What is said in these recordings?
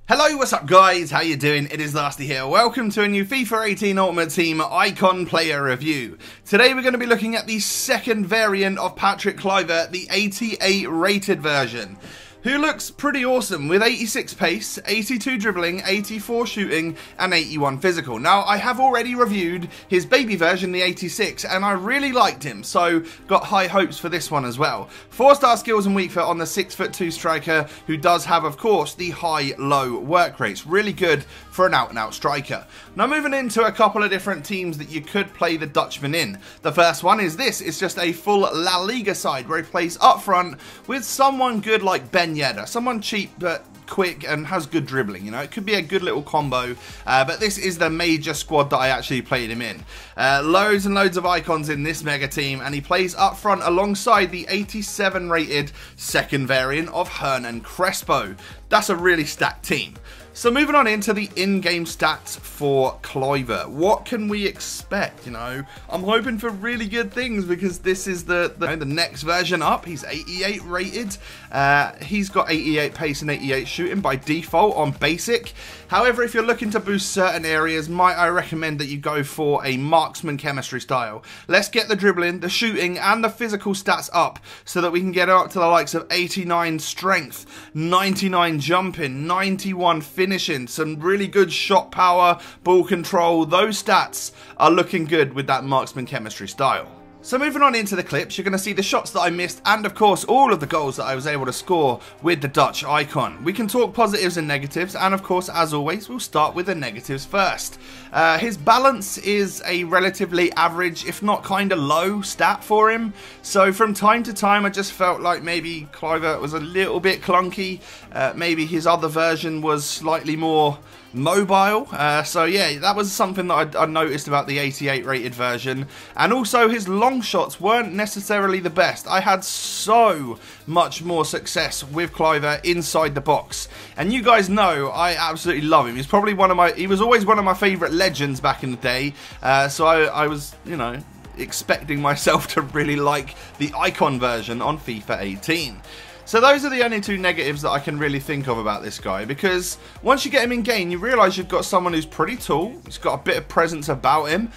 Hello, what's up guys? How you doing? It is Lasty here. Welcome to a new FIFA 18 Ultimate Team Icon Player Review. Today we're going to be looking at the second variant of Patrick Kluivert, the 88 rated version, who looks pretty awesome with 86 pace, 82 dribbling, 84 shooting and 81 physical. Now I have already reviewed his baby version, the 86, and I really liked him, so got high hopes for this one as well. 4-star skills and weak foot on the 6'2" striker, who does have of course the high-low work rates. Really good for an out-and-out striker. Now moving into a couple of different teams that you could play the Dutchman in. The first one is this. It's just a full La Liga side where he plays up front with someone good like Ben Yedder, someone cheap but quick and has good dribbling. You know, it could be a good little combo, but this is the major squad that I actually played him in. Loads and loads of icons in this mega team, and he plays up front alongside the 87 rated second variant of Hernan Crespo. That's a really stacked team. So moving on into the in-game stats for Kluivert. What can we expect? You know, I'm hoping for really good things because this is the next version up. He's 88 rated. He's got 88 pace and 88 shooting by default on basic. However, if you're looking to boost certain areas, might I recommend that you go for a marksman chemistry style. Let's get the dribbling, the shooting and the physical stats up so that we can get up to the likes of 89 strength, 99 jumping, 91 finishing, some really good shot power, ball control. Those stats are looking good with that marksman chemistry style. So moving on into the clips, you're going to see the shots that I missed and of course all of the goals that I was able to score with the Dutch icon. We can talk positives and negatives, and of course as always we'll start with the negatives first. His balance is a relatively average, if not kind of low stat for him. So from time to time I just felt like maybe Kluivert was a little bit clunky. Maybe his other version was slightly more mobile. So yeah, that was something that I noticed about the 88 rated version. And also his long shots weren't necessarily the best. I had so much more success with Kluivert inside the box, and you guys know I absolutely love him. He's probably he was always one of my favourite legends back in the day. So I was, you know, expecting myself to really like the icon version on FIFA 18. So those are the only two negatives that I can really think of about this guy, because once you get him in game, you realise you've got someone who's pretty tall, he's got a bit of presence about him,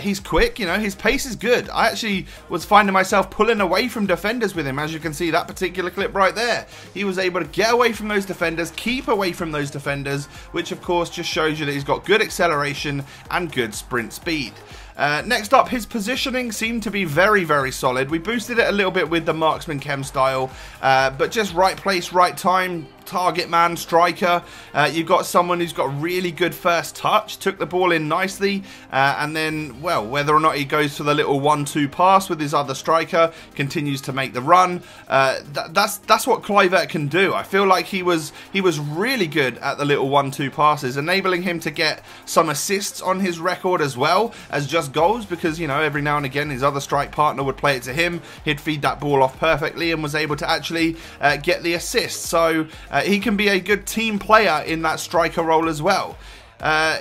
he's quick, you know, his pace is good. I actually was finding myself pulling away from defenders with him, as you can see that particular clip right there. He was able to get away from those defenders, keep away from those defenders, which of course just shows you that he's got good acceleration and good sprint speed. Next up, his positioning seemed to be very, very solid. We boosted it a little bit with the marksman chem style, but just right place, right time, target man, striker. You've got someone who's got really good first touch, took the ball in nicely, and then, well, whether or not he goes for the little 1-2 pass with his other striker, continues to make the run. That's what Kluivert can do. I feel like he was really good at the little 1-2 passes, enabling him to get some assists on his record as well as just goals, because, you know, every now and again his other strike partner would play it to him, he'd feed that ball off perfectly and was able to actually get the assist. So he can be a good team player in that striker role as well.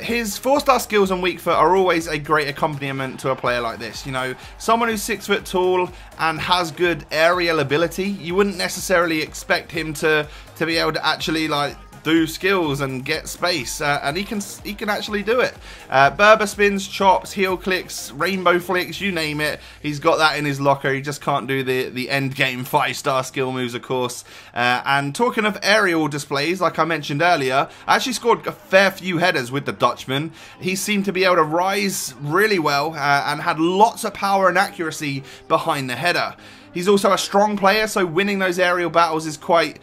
His 4-star skills and weak foot are always a great accompaniment to a player like this. You know, someone who's 6 foot tall and has good aerial ability, you wouldn't necessarily expect him to be able to actually like do skills and get space, and he can actually do it. Berber spins, chops, heel clicks, rainbow flicks, you name it, he's got that in his locker. He just can't do the end game 5-star skill moves, of course. And talking of aerial displays, like I mentioned earlier, I actually scored a fair few headers with the Dutchman. He seemed to be able to rise really well, and had lots of power and accuracy behind the header. He's also a strong player, so winning those aerial battles is quite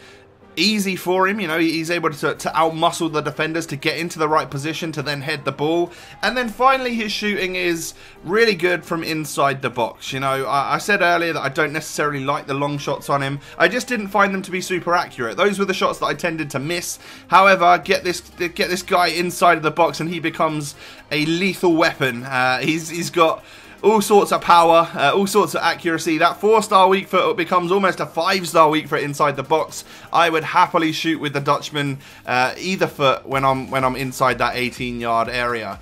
easy for him. You know, he's able to outmuscle the defenders to get into the right position to then head the ball. And then finally, his shooting is really good from inside the box. You know, I said earlier that I don't necessarily like the long shots on him. I just didn't find them to be super accurate. Those were the shots that I tended to miss. However, get this guy inside of the box and he becomes a lethal weapon. He's got all sorts of power, all sorts of accuracy. That 4-star weak foot becomes almost a 5-star weak foot inside the box. I would happily shoot with the Dutchman either foot when I'm inside that 18-yard area.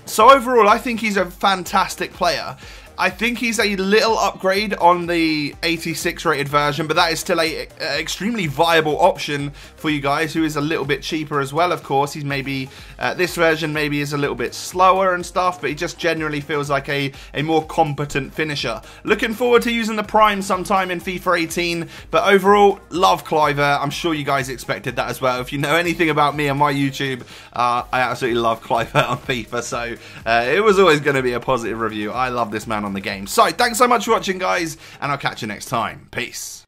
So overall, I think he's a fantastic player. I think he's a little upgrade on the 86 rated version, but that is still a extremely viable option for you guys, who is a little bit cheaper as well, of course. He's maybe, this version maybe is a little bit slower and stuff, but he just generally feels like a more competent finisher. Looking forward to using the Prime sometime in FIFA 18, but overall, love Kluivert. I'm sure you guys expected that as well. If you know anything about me and my YouTube, I absolutely love Kluivert on FIFA, so it was always going to be a positive review. I love this man on the game. So, thanks so much for watching, guys, and I'll catch you next time. Peace.